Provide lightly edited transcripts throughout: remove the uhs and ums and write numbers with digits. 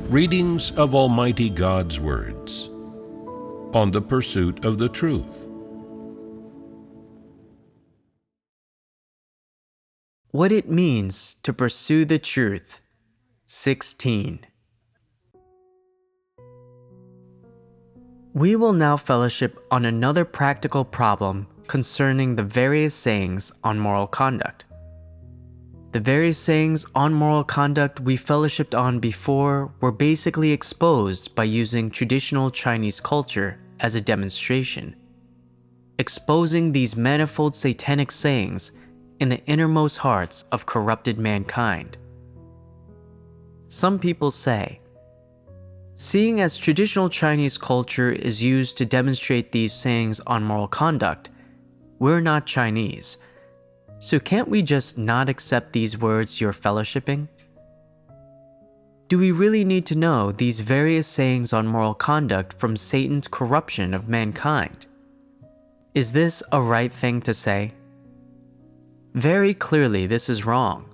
Readings of Almighty God's words on the pursuit of the truth. What it means to pursue the truth. 16. We will now fellowship on another practical problem concerning the various sayings on moral conduct. The various sayings on moral conduct we fellowshipped on before were basically exposed by using traditional Chinese culture as a demonstration, exposing these manifold satanic sayings in the innermost hearts of corrupted mankind. Some people say, seeing as traditional Chinese culture is used to demonstrate these sayings on moral conduct, we're not Chinese, so can't we just not accept these words you're fellowshipping? Do we really need to know these various sayings on moral conduct from Satan's corruption of mankind? Is this a right thing to say? Very clearly, this is wrong.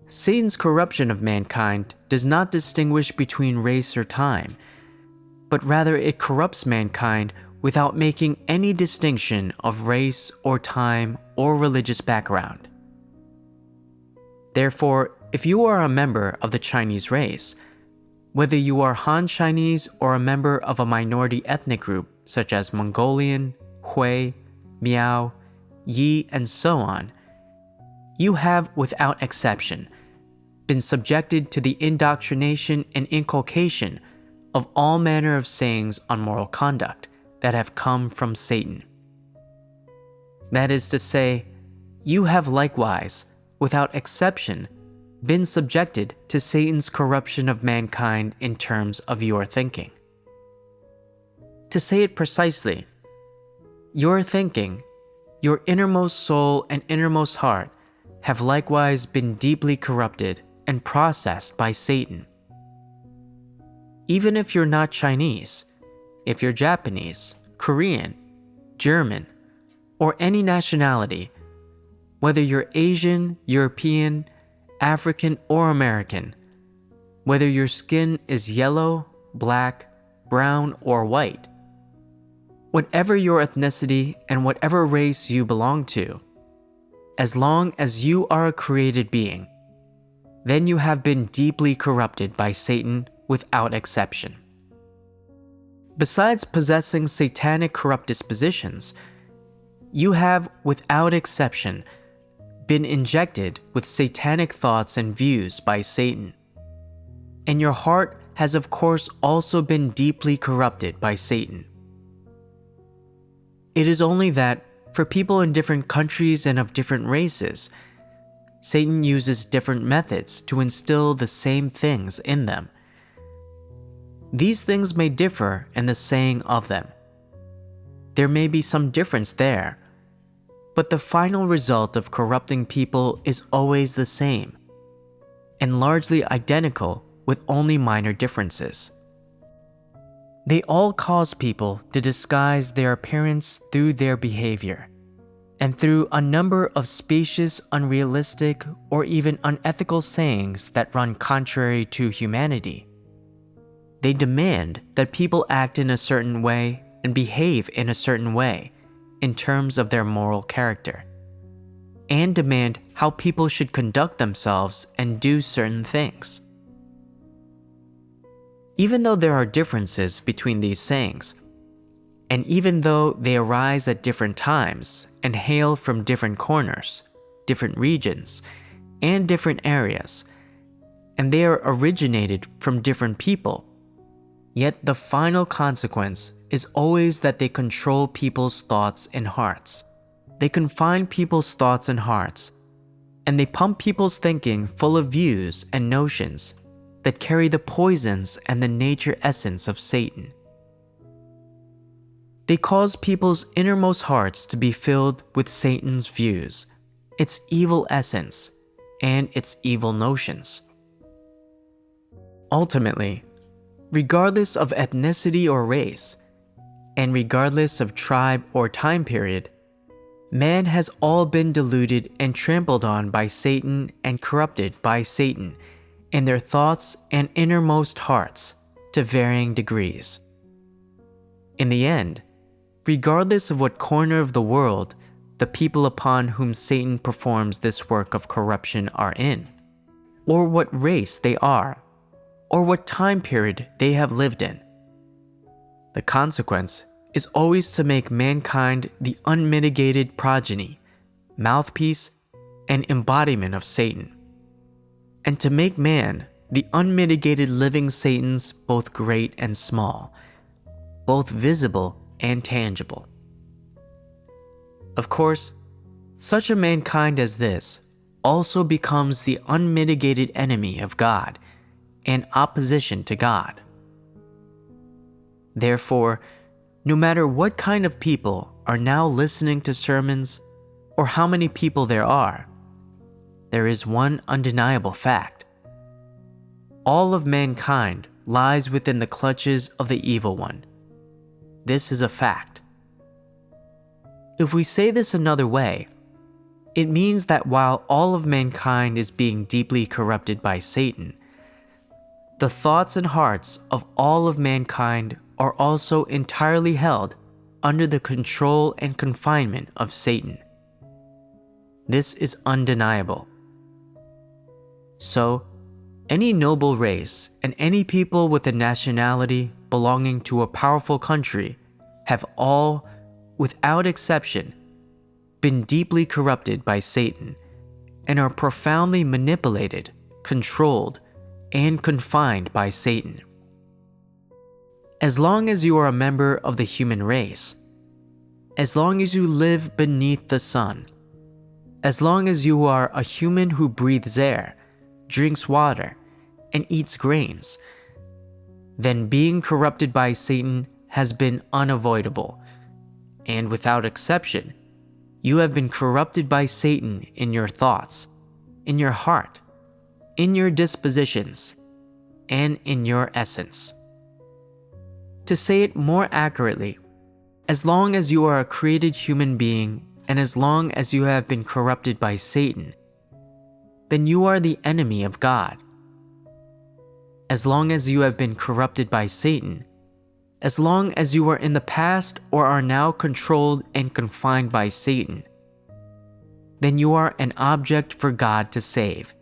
Satan's corruption of mankind does not distinguish between race or time, but rather it corrupts mankind without making any distinction of race or time or religious background. Therefore, if you are a member of the Chinese race, whether you are Han Chinese or a member of a minority ethnic group such as Mongolian, Hui, Miao, Yi, and so on, you have, without exception, been subjected to the indoctrination and inculcation of all manner of sayings on moral conduct that have come from Satan. That is to say, you have likewise, without exception, been subjected to Satan's corruption of mankind in terms of your thinking. To say it precisely, your thinking, your innermost soul and innermost heart have likewise been deeply corrupted and processed by Satan. Even if you're not Chinese, if you're Japanese, Korean, German, or any nationality, whether you're Asian, European, African, or American, whether your skin is yellow, black, brown, or white, whatever your ethnicity and whatever race you belong to, as long as you are a created being, then you have been deeply corrupted by Satan without exception. Besides possessing satanic corrupt dispositions, you have, without exception, been injected with satanic thoughts and views by Satan. And your heart has of course also been deeply corrupted by Satan. It is only that, for people in different countries and of different races, Satan uses different methods to instill the same things in them. These things may differ in the saying of them. There may be some difference there, but the final result of corrupting people is always the same, and largely identical with only minor differences. They all cause people to disguise their appearance through their behavior, and through a number of specious, unrealistic, or even unethical sayings that run contrary to humanity. They demand that people act in a certain way and behave in a certain way in terms of their moral character, and demand how people should conduct themselves and do certain things. Even though there are differences between these sayings, and even though they arise at different times and hail from different corners, different regions, and different areas, and they are originated from different people, yet the final consequence is always that they control people's thoughts and hearts. They confine people's thoughts and hearts, and they pump people's thinking full of views and notions that carry the poisons and the nature essence of Satan. They cause people's innermost hearts to be filled with Satan's views, its evil essence, and its evil notions. Ultimately, regardless of ethnicity or race, and regardless of tribe or time period, man has all been deluded and trampled on by Satan and corrupted by Satan in their thoughts and innermost hearts to varying degrees. In the end, regardless of what corner of the world the people upon whom Satan performs this work of corruption are in, or what race they are, or what time period they have lived in, the consequence is always to make mankind the unmitigated progeny, mouthpiece, and embodiment of Satan, and to make man the unmitigated living Satans, both great and small, both visible and tangible. Of course, such a mankind as this also becomes the unmitigated enemy of God and opposition to God. Therefore, no matter what kind of people are now listening to sermons or how many people there are, there is one undeniable fact. All of mankind lies within the clutches of the evil one. This is a fact. If we say this another way, it means that while all of mankind is being deeply corrupted by Satan, the thoughts and hearts of all of mankind are also entirely held under the control and confinement of Satan. This is undeniable. So, any noble race and any people with a nationality belonging to a powerful country have all, without exception, been deeply corrupted by Satan and are profoundly manipulated, controlled, and confined by Satan. As long as you are a member of the human race, as long as you live beneath the sun, as long as you are a human who breathes air, drinks water, and eats grains, then being corrupted by Satan has been unavoidable, and without exception, you have been corrupted by Satan in your thoughts, in your heart, in your dispositions, and in your essence. To say it more accurately, as long as you are a created human being and as long as you have been corrupted by Satan, then you are the enemy of God. As long as you have been corrupted by Satan, as long as you are in the past or are now controlled and confined by Satan, then you are an object for God to save.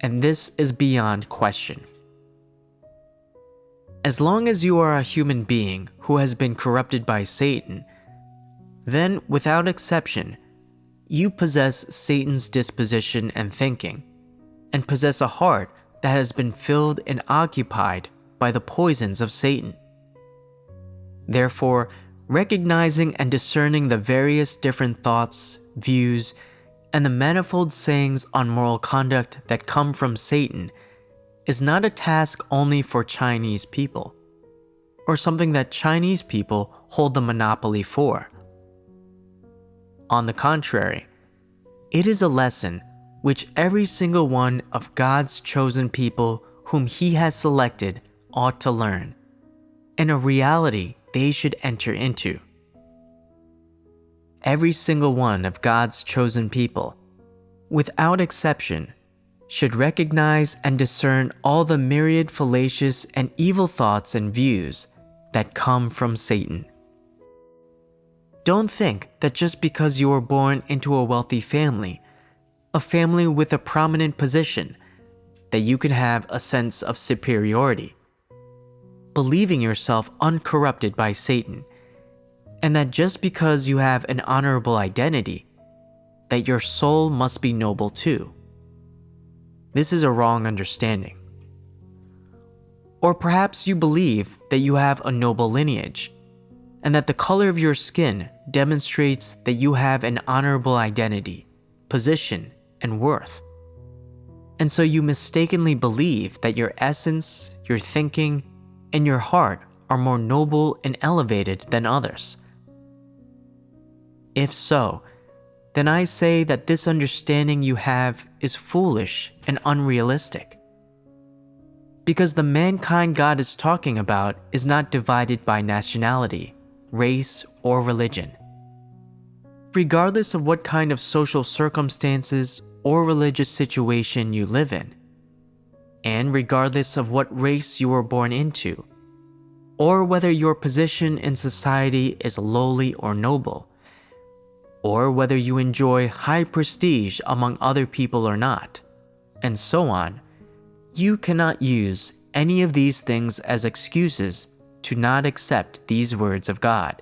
And this is beyond question. As long as you are a human being who has been corrupted by Satan, then without exception, you possess Satan's disposition and thinking, and possess a heart that has been filled and occupied by the poisons of Satan. Therefore, recognizing and discerning the various different thoughts, views, and the manifold sayings on moral conduct that come from Satan is not a task only for Chinese people, or something that Chinese people hold the monopoly for. On the contrary, it is a lesson which every single one of God's chosen people whom He has selected ought to learn, and a reality they should enter into. Every single one of God's chosen people, without exception, should recognize and discern all the myriad fallacious and evil thoughts and views that come from Satan. Don't think that just because you were born into a wealthy family, a family with a prominent position, that you can have a sense of superiority, believing yourself uncorrupted by Satan, and that just because you have an honorable identity, that your soul must be noble too. This is a wrong understanding. Or perhaps you believe that you have a noble lineage, and that the color of your skin demonstrates that you have an honorable identity, position, and worth. And so you mistakenly believe that your essence, your thinking, and your heart are more noble and elevated than others. If so, then I say that this understanding you have is foolish and unrealistic. Because the mankind God is talking about is not divided by nationality, race, or religion. Regardless of what kind of social circumstances or religious situation you live in, and regardless of what race you were born into, or whether your position in society is lowly or noble, or whether you enjoy high prestige among other people or not, and so on. You cannot use any of these things as excuses to not accept these words of God,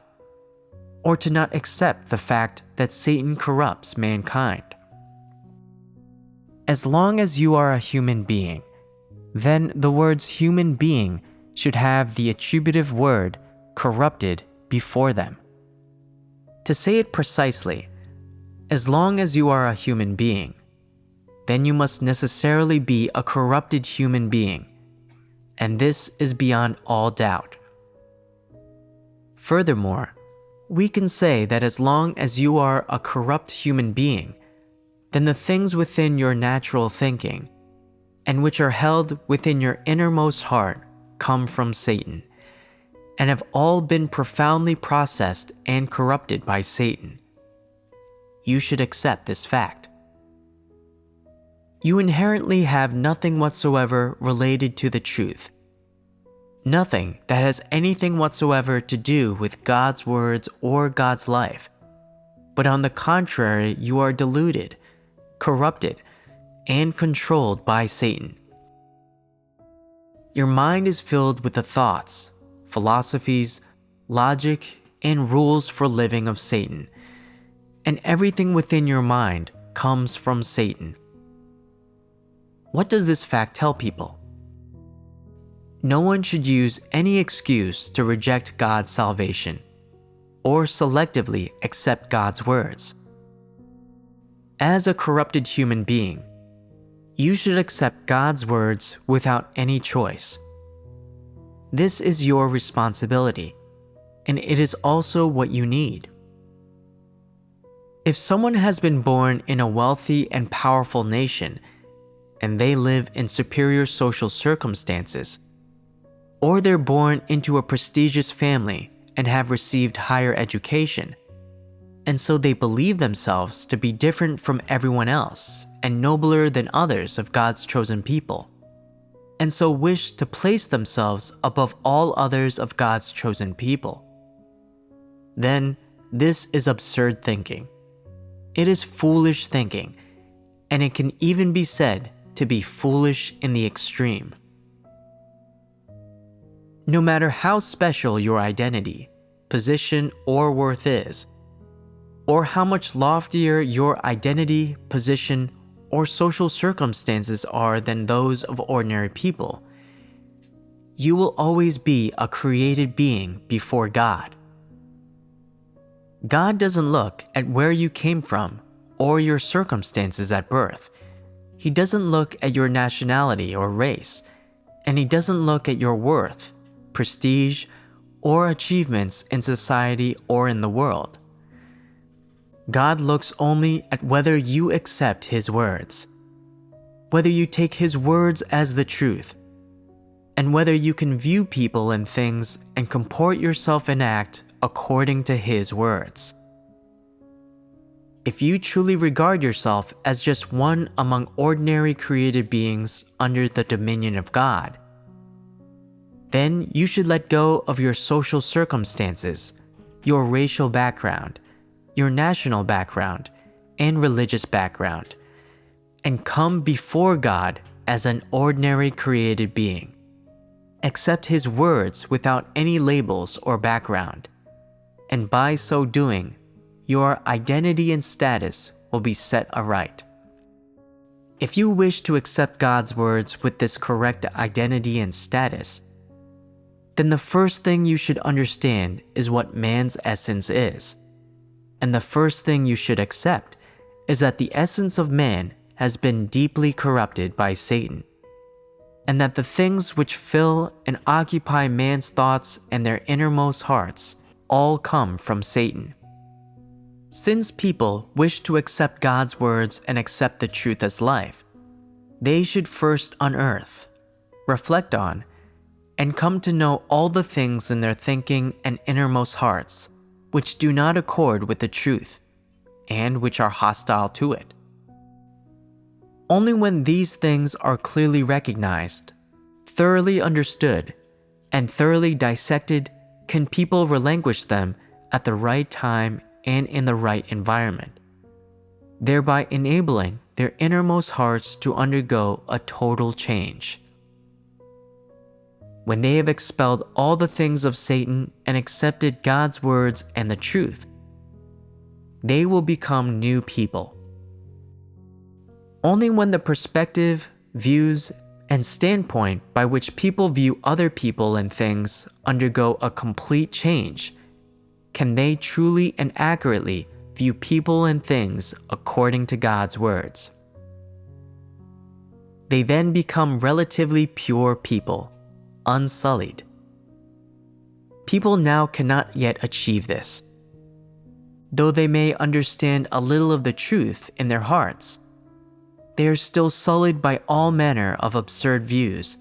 or to not accept the fact that Satan corrupts mankind. As long as you are a human being, then the words human being should have the attributive word corrupted before them. To say it precisely, as long as you are a human being, then you must necessarily be a corrupted human being, and this is beyond all doubt. Furthermore, we can say that as long as you are a corrupt human being, then the things within your natural thinking, and which are held within your innermost heart, come from Satan, and have all been profoundly processed and corrupted by Satan. You should accept this fact. You inherently have nothing whatsoever related to the truth. Nothing that has anything whatsoever to do with God's words or God's life. But on the contrary, you are deluded, corrupted, and controlled by Satan. Your mind is filled with the thoughts, philosophies, logic, and rules for living of Satan, and everything within your mind comes from Satan. What does this fact tell people? No one should use any excuse to reject God's salvation, or selectively accept God's words. As a corrupted human being, you should accept God's words without any choice. This is your responsibility, and it is also what you need. If someone has been born in a wealthy and powerful nation, and they live in superior social circumstances, or they're born into a prestigious family and have received higher education, and so they believe themselves to be different from everyone else and nobler than others of God's chosen people, and so wish to place themselves above all others of God's chosen people, then this is absurd thinking. It is foolish thinking, and it can even be said to be foolish in the extreme. No matter how special your identity, position, or worth is, or how much loftier your identity, position, or social circumstances are than those of ordinary people, you will always be a created being before God. God doesn't look at where you came from or your circumstances at birth. He doesn't look at your nationality or race, and he doesn't look at your worth, prestige, or achievements in society or in the world. God looks only at whether you accept his words, whether you take his words as the truth, and whether you can view people and things and comport yourself and act according to his words. If you truly regard yourself as just one among ordinary created beings under the dominion of God, then you should let go of your social circumstances, your racial background, your national background, and religious background, and come before God as an ordinary created being. Accept his words without any labels or background, and by so doing, your identity and status will be set aright. If you wish to accept God's words with this correct identity and status, then the first thing you should understand is what man's essence is. And the first thing you should accept is that the essence of man has been deeply corrupted by Satan, and that the things which fill and occupy man's thoughts and their innermost hearts all come from Satan. Since people wish to accept God's words and accept the truth as life, they should first unearth, reflect on, and come to know all the things in their thinking and innermost hearts which do not accord with the truth, and which are hostile to it. Only when these things are clearly recognized, thoroughly understood, and thoroughly dissected can people relinquish them at the right time and in the right environment, thereby enabling their innermost hearts to undergo a total change. When they have expelled all the things of Satan and accepted God's words and the truth, they will become new people. Only when the perspective, views, and standpoint by which people view other people and things undergo a complete change can they truly and accurately view people and things according to God's words. They then become relatively pure people, unsullied. People now cannot yet achieve this. Though they may understand a little of the truth in their hearts, they are still sullied by all manner of absurd views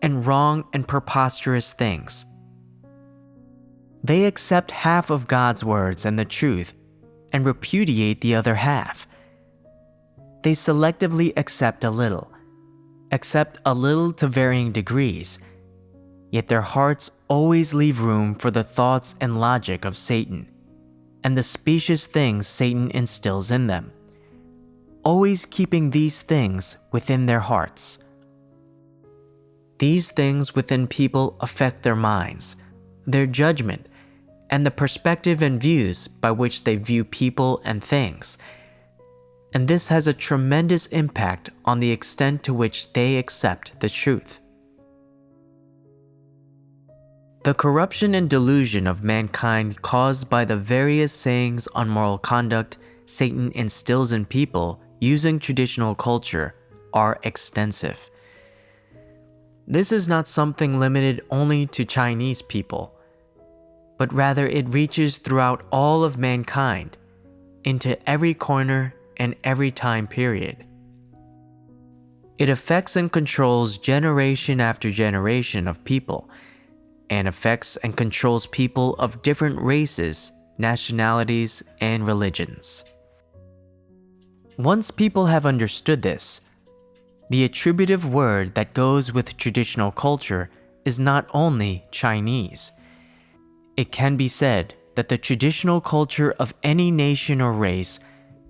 and wrong and preposterous things. They accept half of God's words and the truth and repudiate the other half. They selectively accept a little to varying degrees, yet their hearts always leave room for the thoughts and logic of Satan and the specious things Satan instills in them, always keeping these things within their hearts. These things within people affect their minds, their judgment, and the perspective and views by which they view people and things, and this has a tremendous impact on the extent to which they accept the truth. The corruption and delusion of mankind caused by the various sayings on moral conduct Satan instills in people using traditional culture are extensive. This is not something limited only to Chinese people, but rather it reaches throughout all of mankind, into every corner and every time period. It affects and controls generation after generation of people, and affects and controls people of different races, nationalities, and religions. Once people have understood this, the attributive word that goes with traditional culture is not only Chinese. It can be said that the traditional culture of any nation or race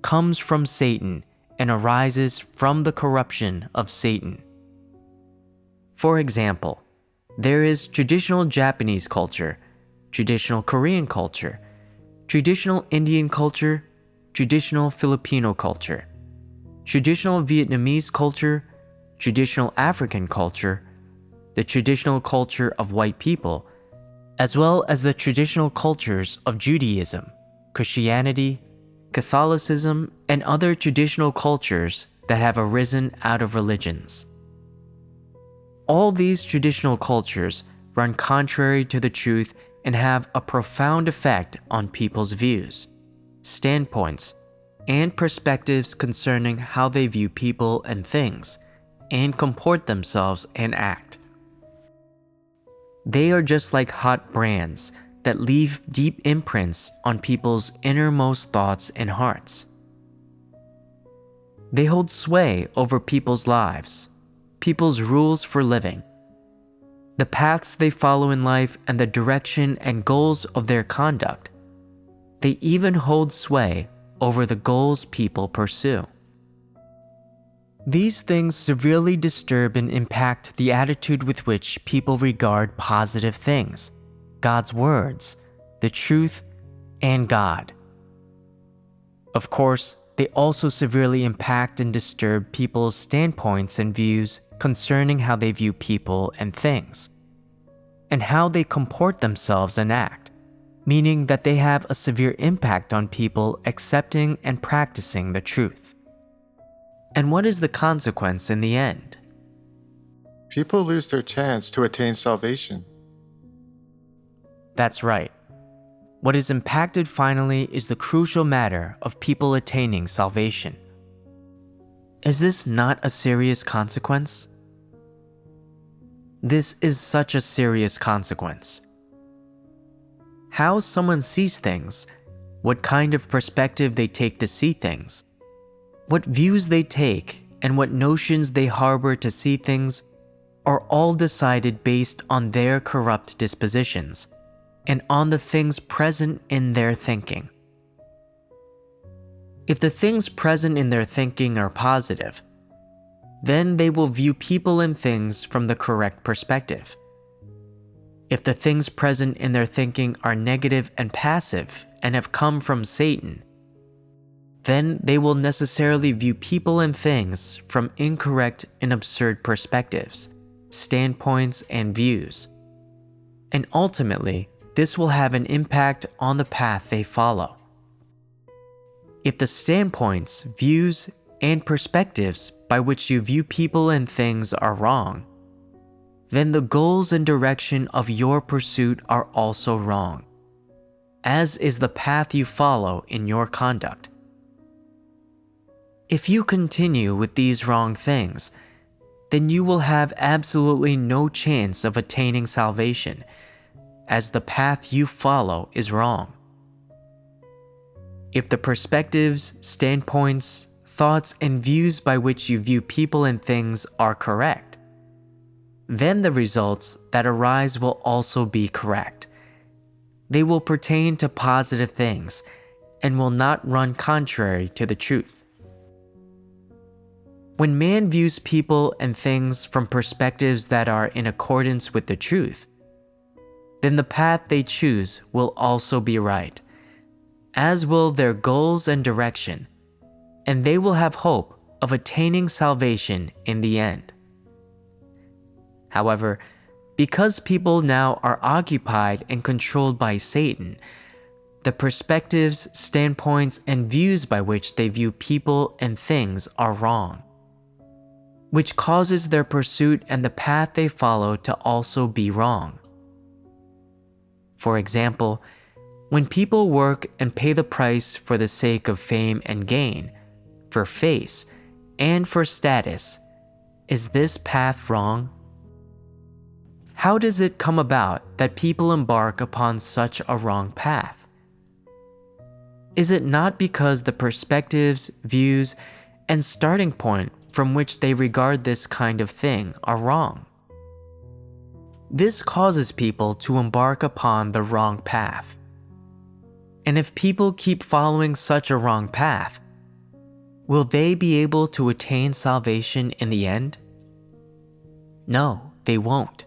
comes from Satan and arises from the corruption of Satan. For example, there is traditional Japanese culture, traditional Korean culture, traditional Indian culture, traditional Filipino culture, traditional Vietnamese culture, traditional African culture, the traditional culture of white people, as well as the traditional cultures of Judaism, Christianity, Catholicism, and other traditional cultures that have arisen out of religions. All these traditional cultures run contrary to the truth and have a profound effect on people's views, standpoints, and perspectives concerning how they view people and things, and comport themselves and act. They are just like hot brands that leave deep imprints on people's innermost thoughts and hearts. They hold sway over people's lives, people's rules for living, the paths they follow in life, and the direction and goals of their conduct. They even hold sway over the goals people pursue. These things severely disturb and impact the attitude with which people regard positive things, God's words, the truth, and God. Of course, they also severely impact and disturb people's standpoints and views concerning how they view people and things, and how they comport themselves and act, meaning that they have a severe impact on people accepting and practicing the truth. And what is the consequence in the end? People lose their chance to attain salvation. That's right. What is impacted finally is the crucial matter of people attaining salvation. Is this not a serious consequence? This is such a serious consequence. How someone sees things, what kind of perspective they take to see things, what views they take, and what notions they harbor to see things are all decided based on their corrupt dispositions and on the things present in their thinking. If the things present in their thinking are positive, then they will view people and things from the correct perspective. If the things present in their thinking are negative and passive and have come from Satan, then they will necessarily view people and things from incorrect and absurd perspectives, standpoints, and views. And ultimately, this will have an impact on the path they follow. If the standpoints, views, and perspectives by which you view people and things are wrong, then the goals and direction of your pursuit are also wrong, as is the path you follow in your conduct. If you continue with these wrong things, then you will have absolutely no chance of attaining salvation, as the path you follow is wrong. If the perspectives, standpoints, thoughts, and views by which you view people and things are correct, then the results that arise will also be correct. They will pertain to positive things and will not run contrary to the truth. When man views people and things from perspectives that are in accordance with the truth, then the path they choose will also be right, as will their goals and direction, and they will have hope of attaining salvation in the end. However, because people now are occupied and controlled by Satan, the perspectives, standpoints, and views by which they view people and things are wrong, which causes their pursuit and the path they follow to also be wrong. For example, when people work and pay the price for the sake of fame and gain, for face, and for status, is this path wrong? How does it come about that people embark upon such a wrong path? Is it not because the perspectives, views, and starting point from which they regard this kind of thing are wrong? This causes people to embark upon the wrong path. And if people keep following such a wrong path, will they be able to attain salvation in the end? No, they won't.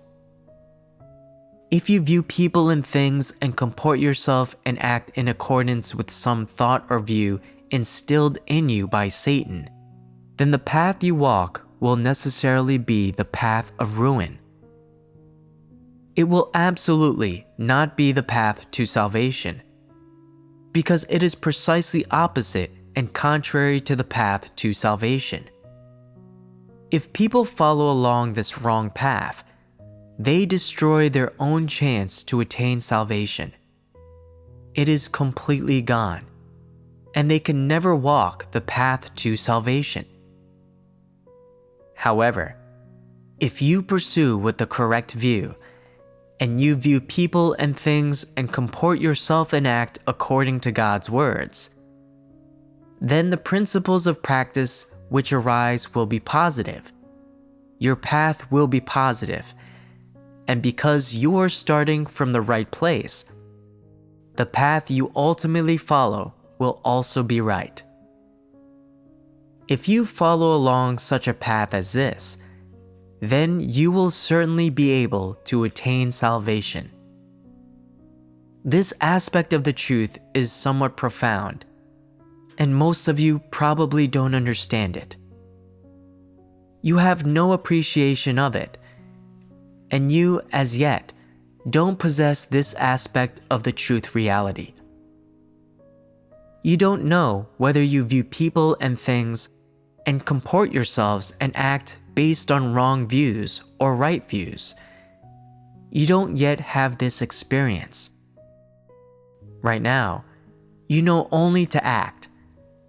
If you view people and things and comport yourself and act in accordance with some thought or view instilled in you by Satan, then the path you walk will necessarily be the path of ruin. It will absolutely not be the path to salvation, because it is precisely opposite and contrary to the path to salvation. If people follow along this wrong path, they destroy their own chance to attain salvation. It is completely gone, and they can never walk the path to salvation. However, if you pursue with the correct view, and you view people and things and comport yourself and act according to God's words, then the principles of practice which arise will be positive. Your path will be positive, and because you are starting from the right place, the path you ultimately follow will also be right. If you follow along such a path as this, then you will certainly be able to attain salvation. This aspect of the truth is somewhat profound, and most of you probably don't understand it. You have no appreciation of it, and you, as yet, don't possess this aspect of the truth reality. You don't know whether you view people and things and comport yourselves and act based on wrong views or right views. You don't yet have this experience. Right now, you know only to act,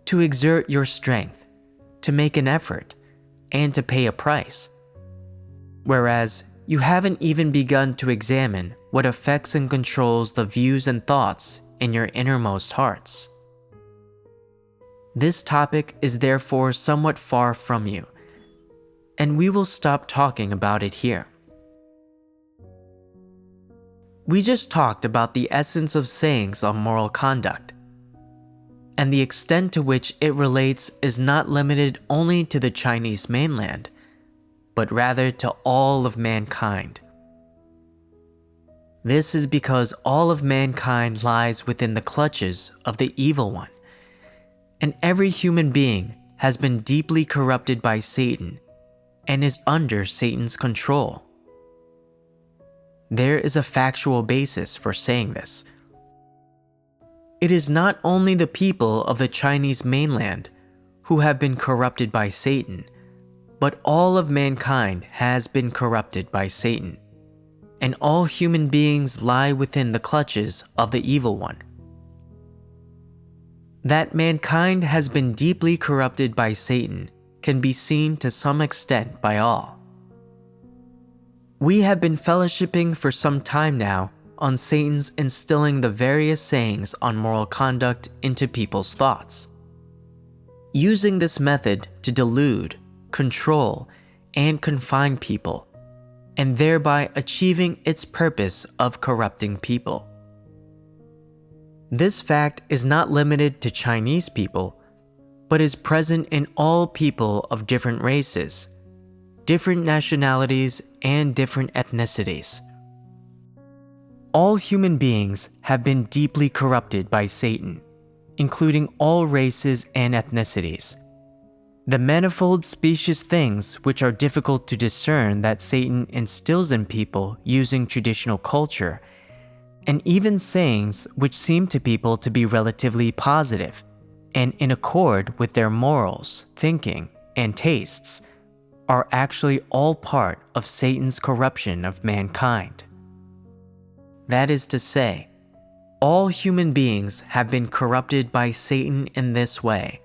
to exert your strength, to make an effort, and to pay a price. Whereas you haven't even begun to examine what affects and controls the views and thoughts in your innermost hearts. This topic is therefore somewhat far from you, and we will stop talking about it here. We just talked about the essence of sayings on moral conduct, and the extent to which it relates is not limited only to the Chinese mainland, but rather to all of mankind. This is because all of mankind lies within the clutches of the evil one, and every human being has been deeply corrupted by Satan and is under Satan's control. There is a factual basis for saying this. It is not only the people of the Chinese mainland who have been corrupted by Satan, but all of mankind has been corrupted by Satan, and all human beings lie within the clutches of the evil one. That mankind has been deeply corrupted by Satan can be seen to some extent by all. We have been fellowshipping for some time now on Satan's instilling the various sayings on moral conduct into people's thoughts, using this method to delude, control, and confine people, and thereby achieving its purpose of corrupting people. This fact is not limited to Chinese people, but is present in all people of different races, different nationalities, and different ethnicities. All human beings have been deeply corrupted by Satan, including all races and ethnicities. The manifold specious things which are difficult to discern that Satan instills in people using traditional culture, and even sayings which seem to people to be relatively positive and in accord with their morals, thinking, and tastes, are actually all part of Satan's corruption of mankind. That is to say, all human beings have been corrupted by Satan in this way,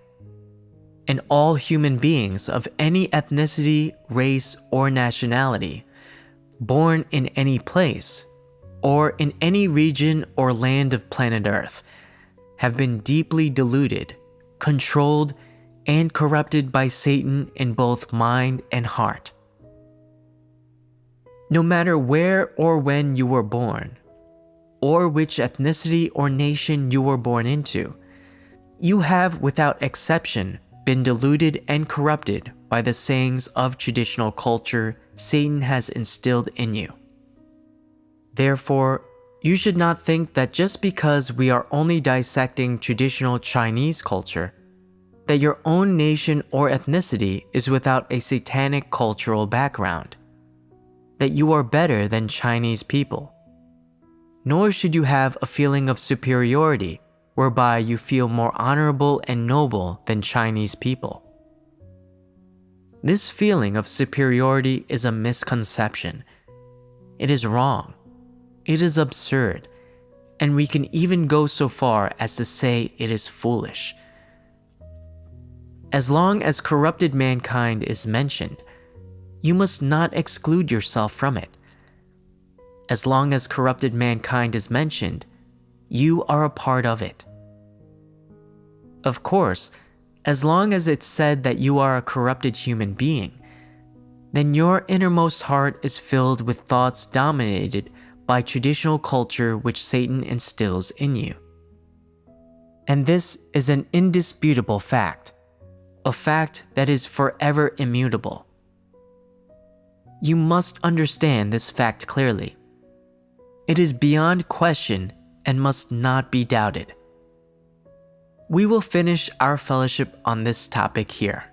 and all human beings of any ethnicity, race, or nationality, born in any place, or in any region or land of planet Earth, have been deeply deluded, controlled, and corrupted by Satan in both mind and heart. No matter where or when you were born, or which ethnicity or nation you were born into, you have, without exception, been deluded and corrupted by the sayings of traditional culture Satan has instilled in you. Therefore, you should not think that just because we are only dissecting traditional Chinese culture, that your own nation or ethnicity is without a satanic cultural background, that you are better than Chinese people. Nor should you have a feeling of superiority whereby you feel more honorable and noble than Chinese people. This feeling of superiority is a misconception. It is wrong. It is absurd, and we can even go so far as to say it is foolish. As long as corrupted mankind is mentioned, you must not exclude yourself from it. As long as corrupted mankind is mentioned, you are a part of it. Of course, as long as it's said that you are a corrupted human being, then your innermost heart is filled with thoughts dominated by traditional culture which Satan instills in you. And this is an indisputable fact, a fact that is forever immutable. You must understand this fact clearly. It is beyond question and must not be doubted. We will finish our fellowship on this topic here.